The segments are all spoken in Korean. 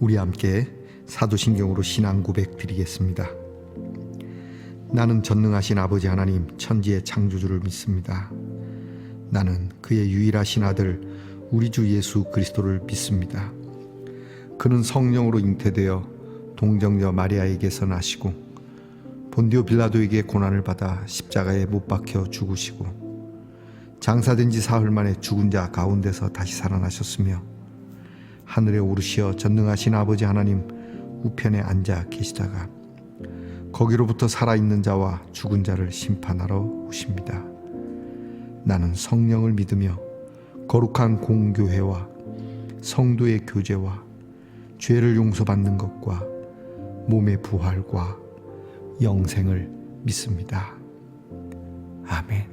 우리 함께 사도신경으로 신앙 고백 드리겠습니다. 나는 전능하신 아버지 하나님 천지의 창조주를 믿습니다. 나는 그의 유일하신 아들 우리 주 예수 그리스도를 믿습니다. 그는 성령으로 잉태되어 동정녀 마리아에게서 나시고 본디오 빌라도에게 고난을 받아 십자가에 못 박혀 죽으시고 장사된 지 사흘 만에 죽은 자 가운데서 다시 살아나셨으며 하늘에 오르시어 전능하신 아버지 하나님 우편에 앉아 계시다가 거기로부터 살아있는 자와 죽은 자를 심판하러 오십니다. 나는 성령을 믿으며 거룩한 공교회와 성도의 교제와 죄를 용서받는 것과 몸의 부활과 영생을 믿습니다. 아멘.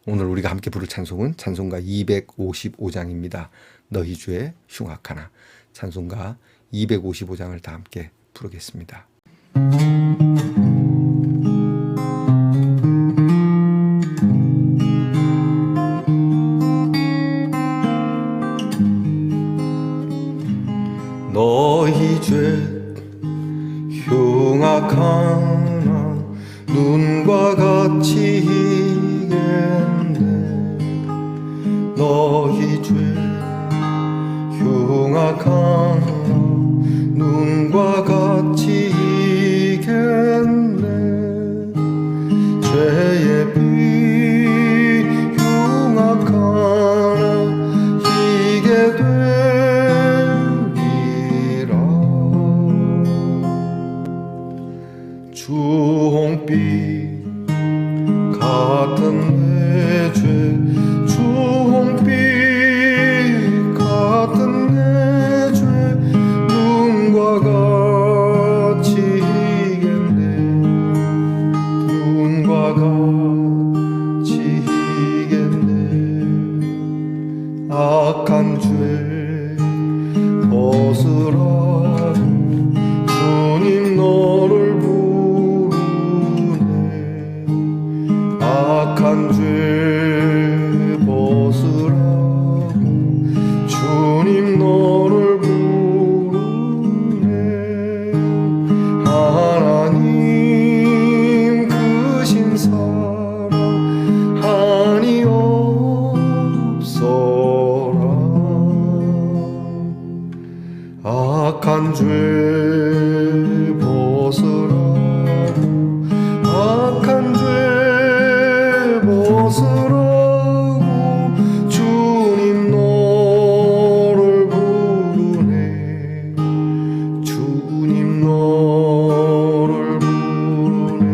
오늘 우리가 함께 부를 찬송은 찬송가 255장입니다. 너희 주에 흉악하나. 찬송가 255장을 다 함께 부르겠습니다. 너희 죄 흉악하나 눈과 같이 희겠네. 너희 죄 흉악하나 눈과 같이 희겠네. 죄의 비 흉악하나 희게 되리라. 주홍빛 같은 내 죄 주홍빛 같은 내 죄 눈과 같이 희겠네. 눈과 같이 희겠네. 악한 죄 벗으라고 주님 너를 부르네. 악한 죄 벗으라고 주님 너를 부르네. 하나님 크신 사랑 한이 없어라. 악한 죄 벗으라고 악한 죄 벗으라고 주님 너를 부르네. 주님 너를 부르네.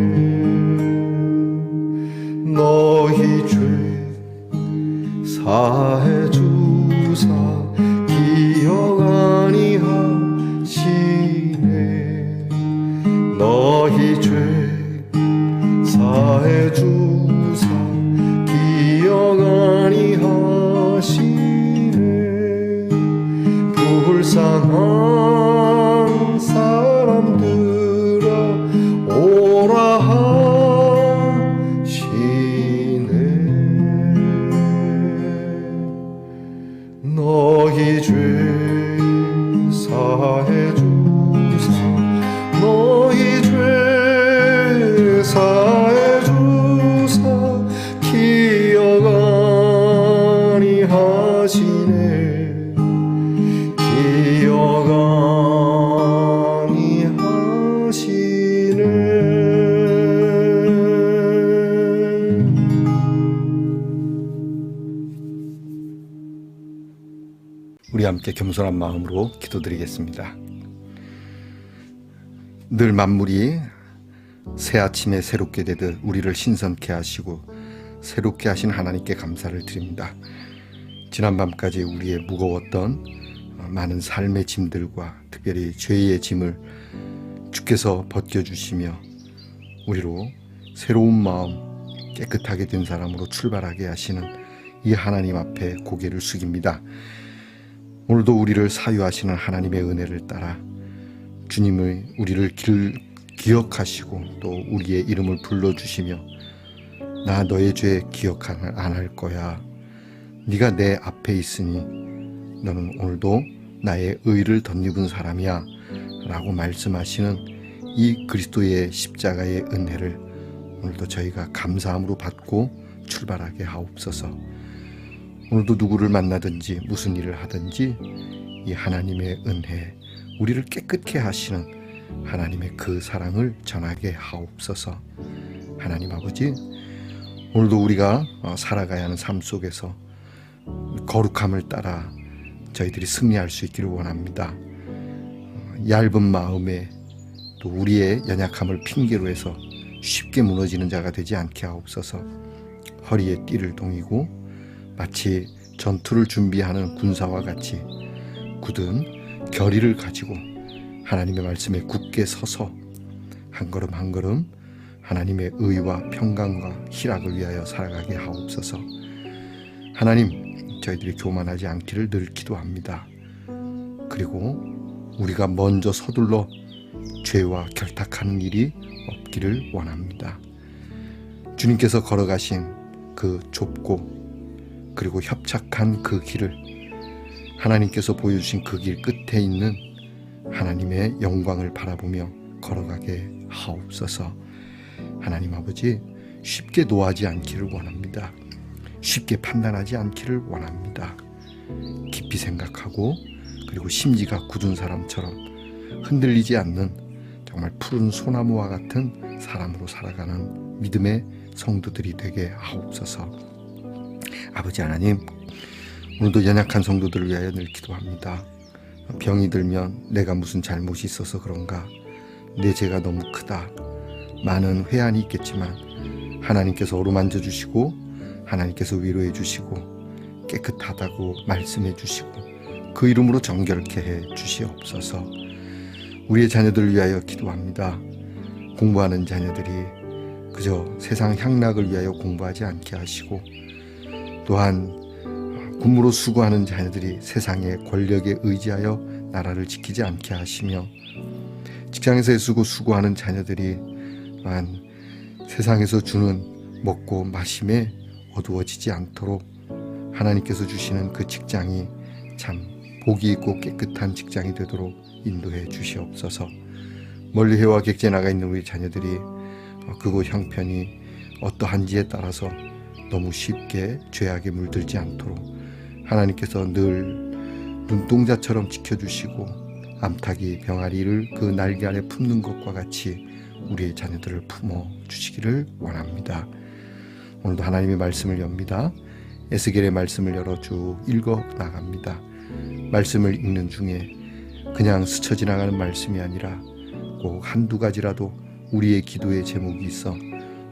너희 죄 사해 주사 기억 아니하시네. 너희 죄 사해 주사 기억 아니하시네. 불쌍한 사람들아 오라 하시네. 너희 죄 사해 주사 너희 죄 사해 주사 기억 아니하시네. 기억 아니하시네. 우리 함께 겸손한 마음으로 기도드리겠습니다. 늘 만물이 새 아침에 새롭게 되듯 우리를 신선케 하시고 새롭게 하신 하나님께 감사를 드립니다. 지난밤까지 우리의 무거웠던 많은 삶의 짐들과 특별히 죄의 짐을 주께서 벗겨주시며 우리로 새로운 마음 깨끗하게 된 사람으로 출발하게 하시는 이 하나님 앞에 고개를 숙입니다. 오늘도 우리를 사유하시는 하나님의 은혜를 따라 주님의 우리를 기억하시고 또 우리의 이름을 불러주시며 나 너의 죄 기억 안 할 거야. 네가 내 앞에 있으니 너는 오늘도 나의 의를 덧입은 사람이야 라고 말씀하시는 이 그리스도의 십자가의 은혜를 오늘도 저희가 감사함으로 받고 출발하게 하옵소서. 오늘도 누구를 만나든지 무슨 일을 하든지 이 하나님의 은혜, 우리를 깨끗게 하시는 하나님의 그 사랑을 전하게 하옵소서. 하나님 아버지, 오늘도 우리가 살아가야 하는 삶 속에서 거룩함을 따라 저희들이 승리할 수 있기를 원합니다. 얇은 마음에 또 우리의 연약함을 핑계로 해서 쉽게 무너지는 자가 되지 않게 하옵소서. 허리에 띠를 동이고 마치 전투를 준비하는 군사와 같이 굳은 결의를 가지고 하나님의 말씀에 굳게 서서 한 걸음 한 걸음 하나님의 의와 평강과 희락을 위하여 살아가게 하옵소서. 하나님, 저희들이 교만하지 않기를 늘 기도합니다. 그리고 우리가 먼저 서둘러 죄와 결탁하는 일이 없기를 원합니다. 주님께서 걸어가신 그 좁고 그리고 협착한 그 길을, 하나님께서 보여주신 그 길 끝에 있는 하나님의 영광을 바라보며 걸어가게 하옵소서. 하나님 아버지, 쉽게 노하지 않기를 원합니다. 쉽게 판단하지 않기를 원합니다. 깊이 생각하고 그리고 심지가 굳은 사람처럼 흔들리지 않는 정말 푸른 소나무와 같은 사람으로 살아가는 믿음의 성도들이 되게 하옵소서. 아버지 하나님, 오늘도 연약한 성도들을 위하여 늘 기도합니다. 병이 들면 내가 무슨 잘못이 있어서 그런가, 내 죄가 너무 크다, 많은 회한이 있겠지만 하나님께서 어루만져 주시고 하나님께서 위로해 주시고 깨끗하다고 말씀해 주시고 그 이름으로 정결케 해 주시옵소서. 우리의 자녀들을 위하여 기도합니다. 공부하는 자녀들이 그저 세상 향락을 위하여 공부하지 않게 하시고, 또한 군무로 수고하는 자녀들이 세상의 권력에 의지하여 나라를 지키지 않게 하시며, 직장에서 애쓰고 수고하는 자녀들이 또한 세상에서 주는 먹고 마심에 어두워지지 않도록 하나님께서 주시는 그 직장이 참 복이 있고 깨끗한 직장이 되도록 인도해 주시옵소서. 멀리 해와 객지에 나가 있는 우리 자녀들이 그곳 형편이 어떠한지에 따라서 너무 쉽게 죄악에 물들지 않도록 하나님께서 늘 눈동자처럼 지켜주시고 암탉이 병아리를 그 날개 아래 품는 것과 같이 우리의 자녀들을 품어 주시기를 원합니다. 오늘도 하나님의 말씀을 엽니다. 에스겔의 말씀을 열어 쭉 읽어 나갑니다. 말씀을 읽는 중에 그냥 스쳐 지나가는 말씀이 아니라 꼭 한두 가지라도 우리의 기도의 제목이 있어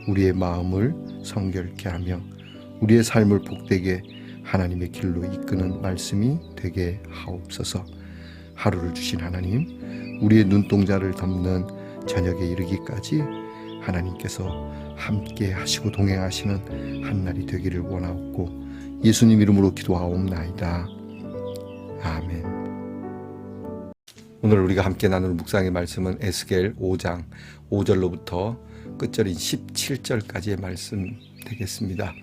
우리의 마음을 성결케 하며 우리의 삶을 복되게 하나님의 길로 이끄는 말씀이 되게 하옵소서. 하루를 주신 하나님, 우리의 눈동자를 덮는 저녁에 이르기까지 하나님께서 함께 하시고 동행하시는 한날이 되기를 원하옵고 예수님 이름으로 기도하옵나이다. 아멘. 오늘 우리가 함께 나누는 묵상의 말씀은 에스겔 5장 5절로부터 끝절인 17절까지의 말씀 되겠습니다.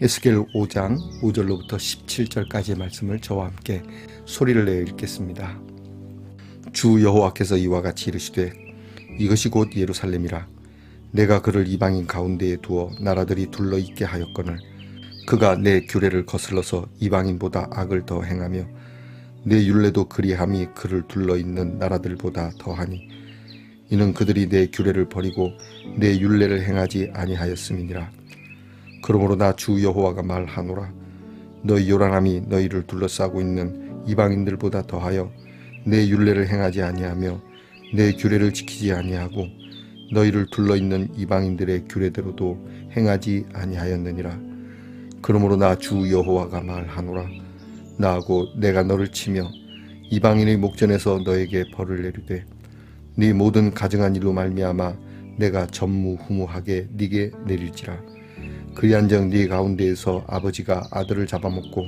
에스겔 5장 5절로부터 17절까지의 말씀을 저와 함께 소리를 내어 읽겠습니다. 주 여호와께서 이와 같이 이르시되 이것이 곧 예루살렘이라. 내가 그를 이방인 가운데에 두어 나라들이 둘러있게 하였거늘 그가 내 규례를 거슬러서 이방인보다 악을 더 행하며 내 율례도 그리함이 그를 둘러있는 나라들보다 더하니 이는 그들이 내 규례를 버리고 내 율례를 행하지 아니하였음이니라. 그러므로 나 주 여호와가 말하노라. 너희 요란함이 너희를 둘러싸고 있는 이방인들보다 더하여 내 율례를 행하지 아니하며 내 규례를 지키지 아니하고 너희를 둘러있는 이방인들의 규례대로도 행하지 아니하였느니라. 그러므로 나 주 여호와가 말하노라. 나하고 내가 너를 치며 이방인의 목전에서 너에게 벌을 내리되 네 모든 가증한 일로 말미암아 내가 전무후무하게 네게 내릴지라. 그리한정 네 가운데에서 아버지가 아들을 잡아먹고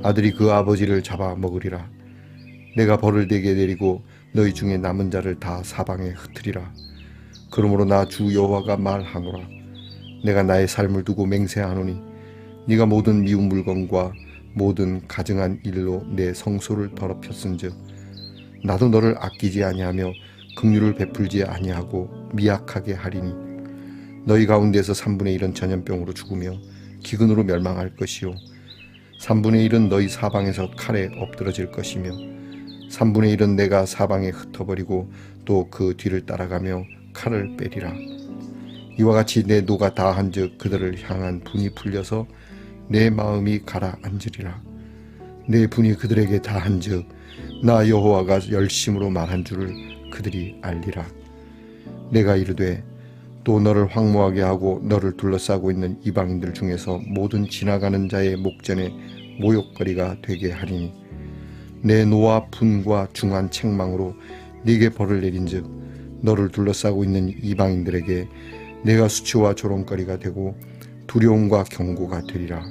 아들이 그 아버지를 잡아먹으리라. 내가 벌을 네게 내리고 너희 중에 남은 자를 다 사방에 흩으리라. 그러므로 나 주 여호와가 말하노라. 내가 나의 삶을 두고 맹세하노니 네가 모든 미운 물건과 모든 가증한 일로 내 성소를 더럽혔은즉 나도 너를 아끼지 아니하며 긍휼을 베풀지 아니하고 미약하게 하리니 너희 가운데서 3분의 1은 전염병으로 죽으며 기근으로 멸망할 것이요 3분의 1은 너희 사방에서 칼에 엎드러질 것이며 3분의 1은 내가 사방에 흩어버리고 또 그 뒤를 따라가며 칼을 빼리라. 이와 같이 내 노가 다한즉 그들을 향한 분이 풀려서 내 마음이 가라앉으리라. 내 분이 그들에게 다한즉 나 여호와가 열심으로 말한 줄을 그들이 알리라. 내가 이르되 또 너를 황무하게 하고 너를 둘러싸고 있는 이방인들 중에서 모든 지나가는 자의 목전에 모욕거리가 되게 하리니 내 노와 분과 중한 책망으로 네게 벌을 내린즉 너를 둘러싸고 있는 이방인들에게 내가 수치와 조롱거리가 되고 두려움과 경고가 되리라.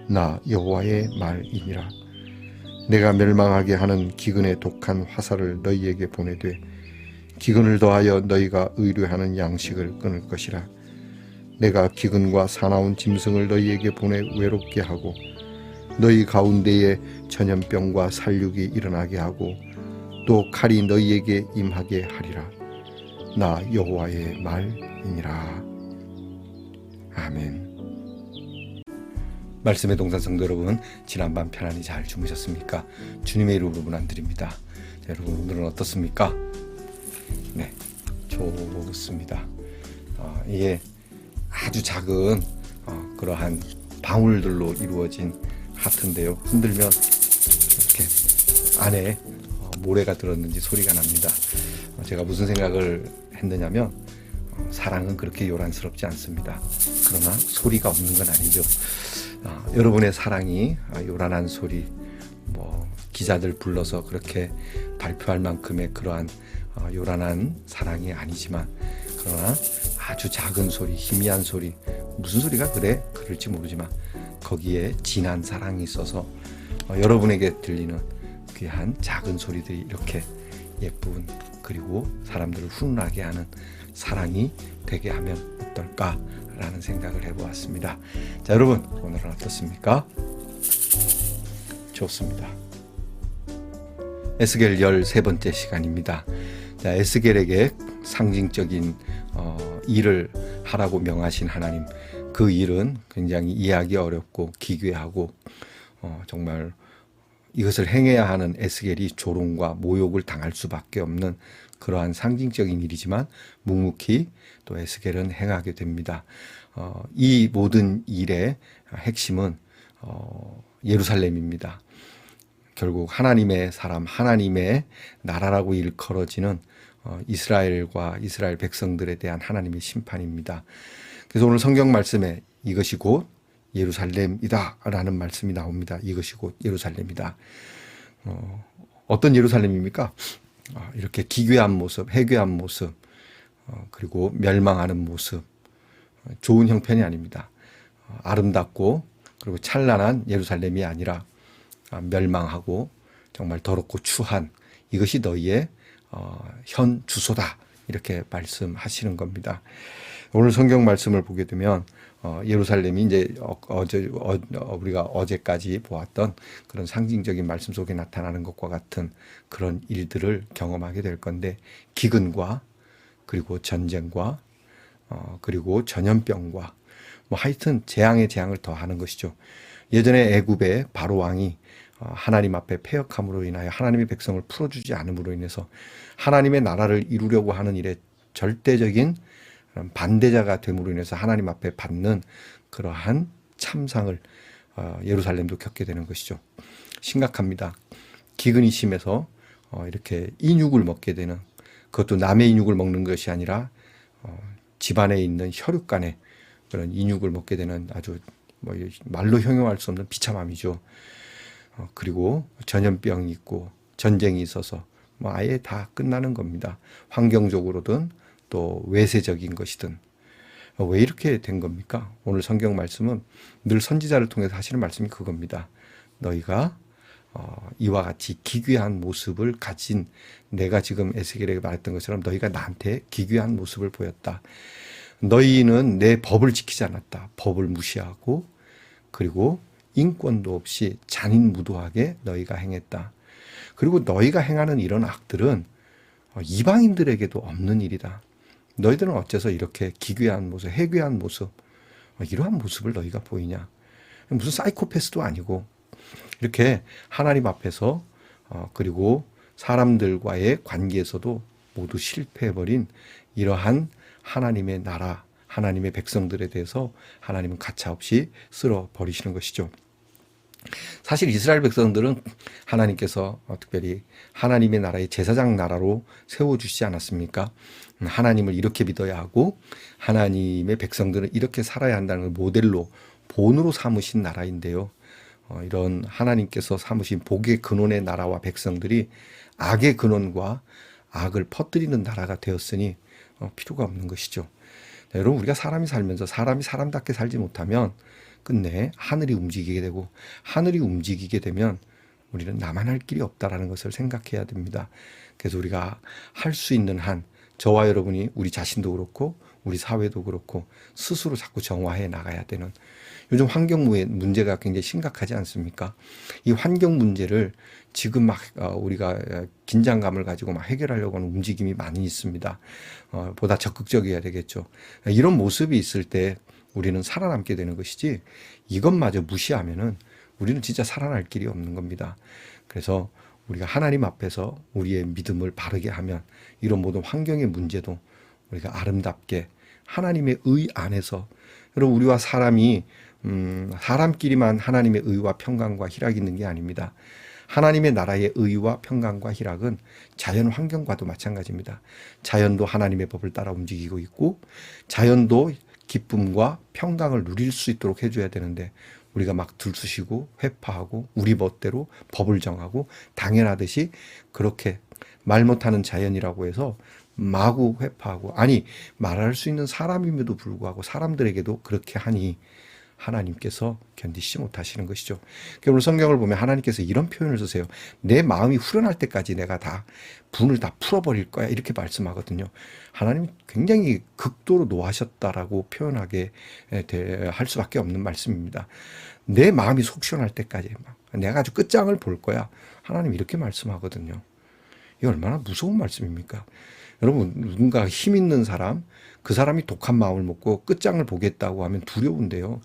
나 여호와의 말이니라. 내가 멸망하게 하는 기근의 독한 화살을 너희에게 보내되 기근을 더하여 너희가 의뢰하는 양식을 끊을 것이라. 내가 기근과 사나운 짐승을 너희에게 보내 외롭게 하고 너희 가운데에 전염병과 살육이 일어나게 하고 또 칼이 너희에게 임하게 하리라. 나 여호와의 말이니라. 아멘. 말씀의 동산 성도 여러분, 지난밤 편안히 잘 주무셨습니까? 주님의 이름으로 문안드립니다. 자, 여러분 오늘은 어떻습니까? 네, 좋습니다. 이게 아주 작은 그러한 방울들로 이루어진 하트인데요. 흔들면 이렇게 안에 모래가 들었는지 소리가 납니다. 제가 무슨 생각을 했느냐면 사랑은 그렇게 요란스럽지 않습니다. 그러나 소리가 없는 건 아니죠. 여러분의 사랑이 요란한 소리, 기자들 불러서 그렇게 발표할 만큼의 그러한 요란한 사랑이 아니지만 그러나 아주 작은 소리, 희미한 소리, 무슨 소리가 그럴지 모르지만 거기에 진한 사랑이 있어서 여러분에게 들리는 귀한 작은 소리들이 이렇게 예쁜 그리고 사람들을 훈훈하게 하는 사랑이 되게 하면 어떨까라는 생각을 해보았습니다. 자, 여러분 오늘은 어떻습니까? 좋습니다. 에스겔 13번째 시간입니다. 자, 에스겔에게 상징적인 일을 하라고 명하신 하나님, 그 일은 굉장히 이해하기 어렵고 기괴하고 정말 이것을 행해야 하는 에스겔이 조롱과 모욕을 당할 수밖에 없는 그러한 상징적인 일이지만 묵묵히 또 에스겔은 행하게 됩니다. 이 모든 일의 핵심은 예루살렘입니다. 결국 하나님의 사람, 하나님의 나라라고 일컬어지는 이스라엘과 이스라엘 백성들에 대한 하나님의 심판입니다. 그래서 오늘 성경 말씀에 이것이 곧 예루살렘이다 라는 말씀이 나옵니다. 이것이 곧 예루살렘이다. 어떤 예루살렘입니까? 이렇게 기괴한 모습, 해괴한 모습, 그리고 멸망하는 모습, 좋은 형편이 아닙니다. 아름답고 그리고 찬란한 예루살렘이 아니라 멸망하고 정말 더럽고 추한 이것이 너희의 현 주소다 이렇게 말씀하시는 겁니다. 오늘 성경 말씀을 보게 되면 예루살렘이 이제 우리가 어제까지 보았던 그런 상징적인 말씀 속에 나타나는 것과 같은 그런 일들을 경험하게 될 건데 기근과 그리고 전쟁과 그리고 전염병과 하여튼 재앙에 재앙을 더하는 것이죠. 예전에 애굽의 바로 왕이 하나님 앞에 패역함으로 인하여 하나님의 백성을 풀어주지 않음으로 인해서 하나님의 나라를 이루려고 하는 일에 절대적인 반대자가 됨으로 인해서 하나님 앞에 받는 그러한 참상을 예루살렘도 겪게 되는 것이죠. 심각합니다. 기근이 심해서 이렇게 인육을 먹게 되는, 그것도 남의 인육을 먹는 것이 아니라 집안에 있는 혈육간에 그런 인육을 먹게 되는 아주 말로 형용할 수 없는 비참함이죠. 그리고 전염병이 있고 전쟁이 있어서 아예 다 끝나는 겁니다. 환경적으로든 또 외세적인 것이든. 왜 이렇게 된 겁니까? 오늘 성경 말씀은 늘 선지자를 통해서 하시는 말씀이 그겁니다. 너희가 이와 같이 기괴한 모습을 가진, 내가 지금 에스겔에게 말했던 것처럼 너희가 나한테 기괴한 모습을 보였다. 너희는 내 법을 지키지 않았다. 법을 무시하고 그리고 인권도 없이 잔인무도하게 너희가 행했다. 그리고 너희가 행하는 이런 악들은 이방인들에게도 없는 일이다. 너희들은 어째서 이렇게 기괴한 모습, 해괴한 모습, 이러한 모습을 너희가 보이냐. 무슨 사이코패스도 아니고 이렇게 하나님 앞에서 그리고 사람들과의 관계에서도 모두 실패해버린 이러한 하나님의 나라, 하나님의 백성들에 대해서 하나님은 가차없이 쓸어버리시는 것이죠. 사실 이스라엘 백성들은 하나님께서 특별히 하나님의 나라의 제사장 나라로 세워주시지 않았습니까? 하나님을 이렇게 믿어야 하고 하나님의 백성들은 이렇게 살아야 한다는 걸 모델로 본으로 삼으신 나라인데요. 이런 하나님께서 삼으신 복의 근원의 나라와 백성들이 악의 근원과 악을 퍼뜨리는 나라가 되었으니 필요가 없는 것이죠. 여러분, 우리가 사람이 살면서 사람이 사람답게 살지 못하면 끝내 하늘이 움직이게 되고, 하늘이 움직이게 되면 우리는 나만 할 길이 없다라는 것을 생각해야 됩니다. 그래서 우리가 할 수 있는 한, 저와 여러분이 우리 자신도 그렇고 우리 사회도 그렇고 스스로 자꾸 정화해 나가야 되는, 요즘 환경 문제가 굉장히 심각하지 않습니까? 이 환경 문제를 지금 막 우리가 긴장감을 가지고 막 해결하려고 하는 움직임이 많이 있습니다. 보다 적극적이어야 되겠죠. 이런 모습이 있을 때 우리는 살아남게 되는 것이지, 이것마저 무시하면은 우리는 진짜 살아날 길이 없는 겁니다. 그래서 우리가 하나님 앞에서 우리의 믿음을 바르게 하면 이런 모든 환경의 문제도 우리가 아름답게 하나님의 의 안에서, 여러분, 우리와 사람이 사람끼리만 하나님의 의와 평강과 희락이 있는 게 아닙니다. 하나님의 나라의 의와 평강과 희락은 자연 환경과도 마찬가지입니다. 자연도 하나님의 법을 따라 움직이고 있고, 자연도 기쁨과 평강을 누릴 수 있도록 해줘야 되는데, 우리가 막 들쑤시고 회파하고 우리 멋대로 법을 정하고 당연하듯이 그렇게 말 못하는 자연이라고 해서 마구 회파하고, 아니 말할 수 있는 사람임에도 불구하고 사람들에게도 그렇게 하니 하나님께서 견디시지 못하시는 것이죠. 오늘 성경을 보면 하나님께서 이런 표현을 쓰세요. 내 마음이 후련할 때까지 내가 다 분을 다 풀어버릴 거야, 이렇게 말씀하거든요. 하나님이 굉장히 극도로 노하셨다라고 표현하게 할 수밖에 없는 말씀입니다. 내 마음이 속 시원할 때까지 내가 아주 끝장을 볼 거야, 하나님 이렇게 말씀하거든요. 이게 얼마나 무서운 말씀입니까? 여러분, 누군가 힘 있는 사람, 그 사람이 독한 마음을 먹고 끝장을 보겠다고 하면 두려운데요.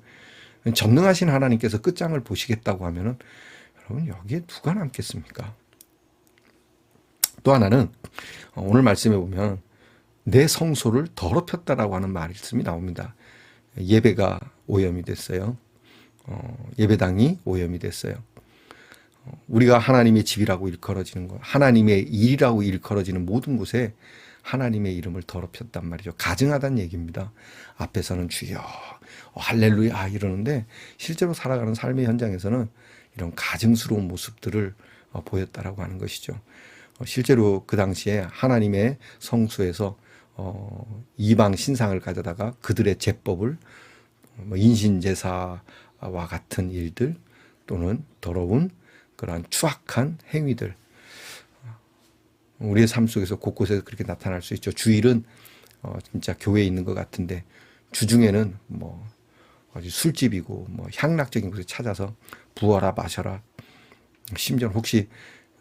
전능하신 하나님께서 끝장을 보시겠다고 하면은 여러분, 여기에 누가 남겠습니까? 또 하나는 오늘 말씀에 보면 내 성소를 더럽혔다라고 하는 말씀이 나옵니다. 예배가 오염이 됐어요. 예배당이 오염이 됐어요. 우리가 하나님의 집이라고 일컬어지는 것, 하나님의 일이라고 일컬어지는 모든 곳에 하나님의 이름을 더럽혔단 말이죠. 가증하다는 얘기입니다. 앞에서는 주여 할렐루야 이러는데 실제로 살아가는 삶의 현장에서는 이런 가증스러운 모습들을 보였다라고 하는 것이죠. 실제로 그 당시에 하나님의 성소에서 이방 신상을 가져다가 그들의 제법을 인신제사와 같은 일들 또는 더러운 그러한 추악한 행위들, 우리의 삶 속에서 곳곳에서 그렇게 나타날 수 있죠. 주일은 진짜 교회에 있는 것 같은데 주중에는 뭐 아주 술집이고 뭐 향락적인 곳에 찾아서 부어라 마셔라, 심지어 혹시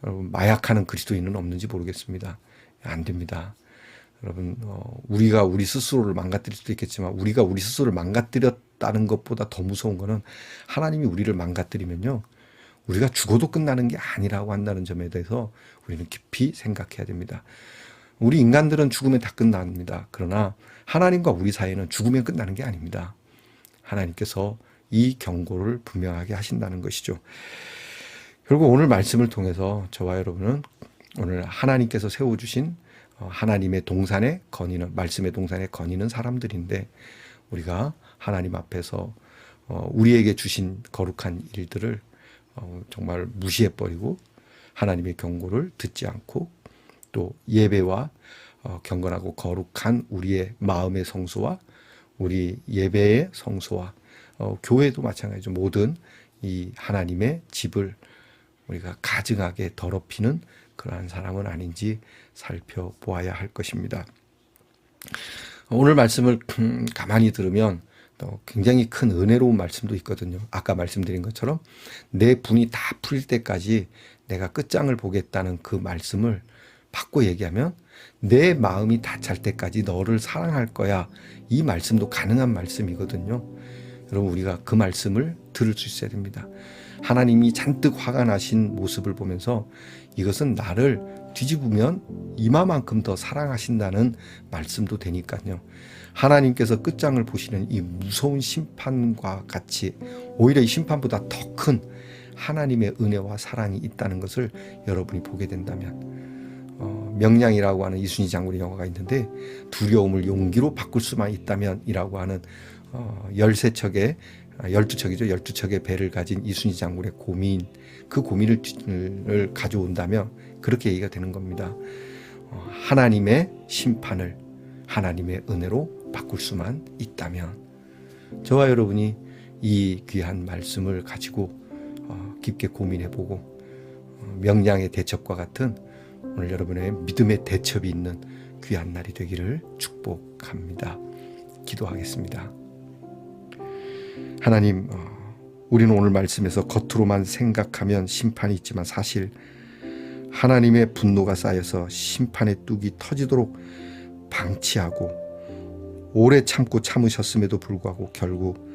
마약하는 그리스도인은 없는지 모르겠습니다. 안 됩니다. 여러분, 우리가 우리 스스로를 망가뜨릴 수도 있겠지만 우리가 우리 스스로를 망가뜨렸다는 것보다 더 무서운 거는 하나님이 우리를 망가뜨리면요, 우리가 죽어도 끝나는 게 아니라고 한다는 점에 대해서 우리는 깊이 생각해야 됩니다. 우리 인간들은 죽으면 다 끝납니다. 그러나 하나님과 우리 사이는 죽으면 끝나는 게 아닙니다. 하나님께서 이 경고를 분명하게 하신다는 것이죠. 결국 오늘 말씀을 통해서 저와 여러분은 오늘 하나님께서 세워주신 하나님의 동산에 거니는, 말씀의 동산에 거니는 사람들인데, 우리가 하나님 앞에서 우리에게 주신 거룩한 일들을 정말 무시해버리고 하나님의 경고를 듣지 않고 또 예배와 경건하고 거룩한 우리의 마음의 성소와 우리 예배의 성소와 교회도 마찬가지죠. 모든 이 하나님의 집을 우리가 가증하게 더럽히는 그러한 사람은 아닌지 살펴보아야 할 것입니다. 오늘 말씀을 가만히 들으면 굉장히 큰 은혜로운 말씀도 있거든요. 아까 말씀드린 것처럼 내 분이 다 풀릴 때까지 내가 끝장을 보겠다는 그 말씀을 바꿔 얘기하면 내 마음이 다 찰 때까지 너를 사랑할 거야. 이 말씀도 가능한 말씀이거든요. 여러분, 우리가 그 말씀을 들을 수 있어야 됩니다. 하나님이 잔뜩 화가 나신 모습을 보면서 이것은 나를 뒤집으면 이마만큼 더 사랑하신다는 말씀도 되니까요. 하나님께서 끝장을 보시는 이 무서운 심판과 같이 오히려 이 심판보다 더 큰 하나님의 은혜와 사랑이 있다는 것을 여러분이 보게 된다면, 명량이라고 하는 이순희 장군의 영화가 있는데, 두려움을 용기로 바꿀 수만 있다면 이라고 하는 12척의 배를 가진 이순희 장군의 고민, 그 고민을 가져온다면 그렇게 얘기가 되는 겁니다. 하나님의 심판을 하나님의 은혜로 바꿀 수만 있다면, 저와 여러분이 이 귀한 말씀을 가지고 깊게 고민해보고 명량의 대첩과 같은 오늘 여러분의 믿음의 대첩이 있는 귀한 날이 되기를 축복합니다. 기도하겠습니다. 하나님, 우리는 오늘 말씀에서 겉으로만 생각하면 심판이 있지만 사실 하나님의 분노가 쌓여서 심판의 뚝이 터지도록 방치하고 오래 참고 참으셨음에도 불구하고 결국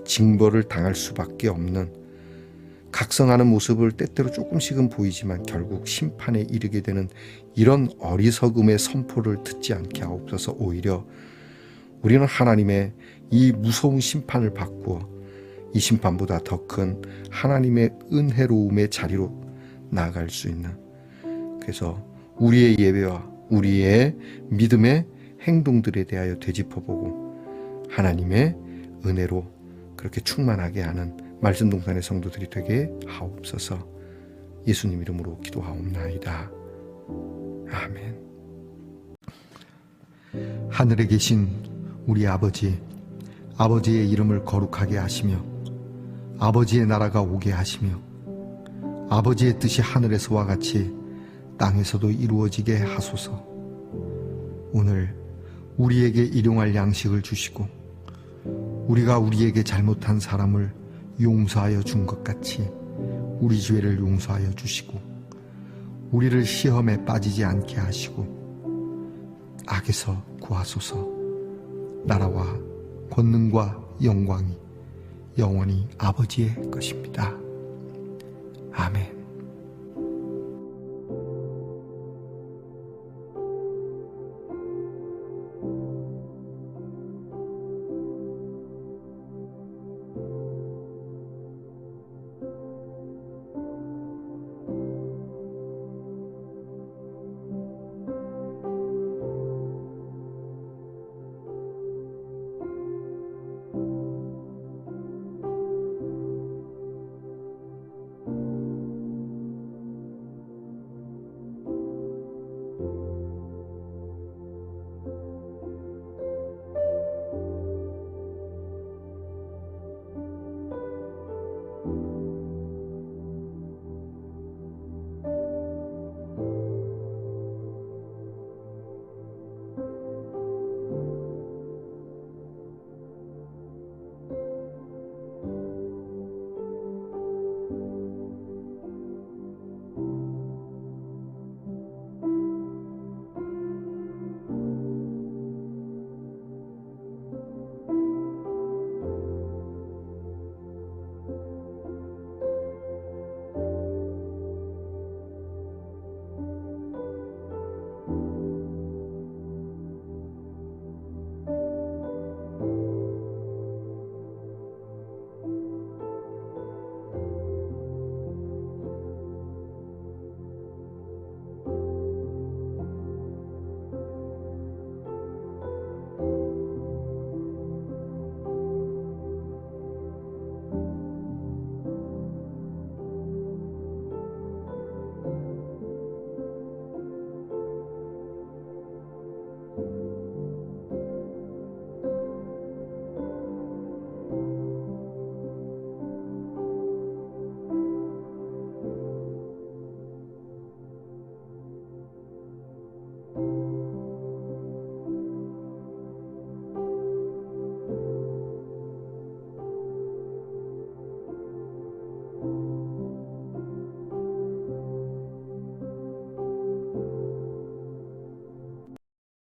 징벌을 당할 수밖에 없는, 각성하는 모습을 때때로 조금씩은 보이지만 결국 심판에 이르게 되는 이런 어리석음의 선포를 듣지 않게 하옵소서. 오히려 우리는 하나님의 이 무서운 심판을 바꾸어 이 심판보다 더 큰 하나님의 은혜로움의 자리로 나아갈 수 있는, 그래서 우리의 예배와 우리의 믿음의 행동들에 대하여 되짚어보고 하나님의 은혜로 그렇게 충만하게 하는 말씀동산의 성도들이 되게 하옵소서. 예수님 이름으로 기도하옵나이다. 아멘. 하늘에 계신 우리 아버지, 아버지의 이름을 거룩하게 하시며 아버지의 나라가 오게 하시며 아버지의 뜻이 하늘에서와 같이 땅에서도 이루어지게 하소서. 오늘 우리에게 일용할 양식을 주시고 우리가 우리에게 잘못한 사람을 용서하여 준 것 같이 우리 죄를 용서하여 주시고 우리를 시험에 빠지지 않게 하시고 악에서 구하소서. 나라와 권능과 영광이 영원히 아버지의 것입니다. 아멘.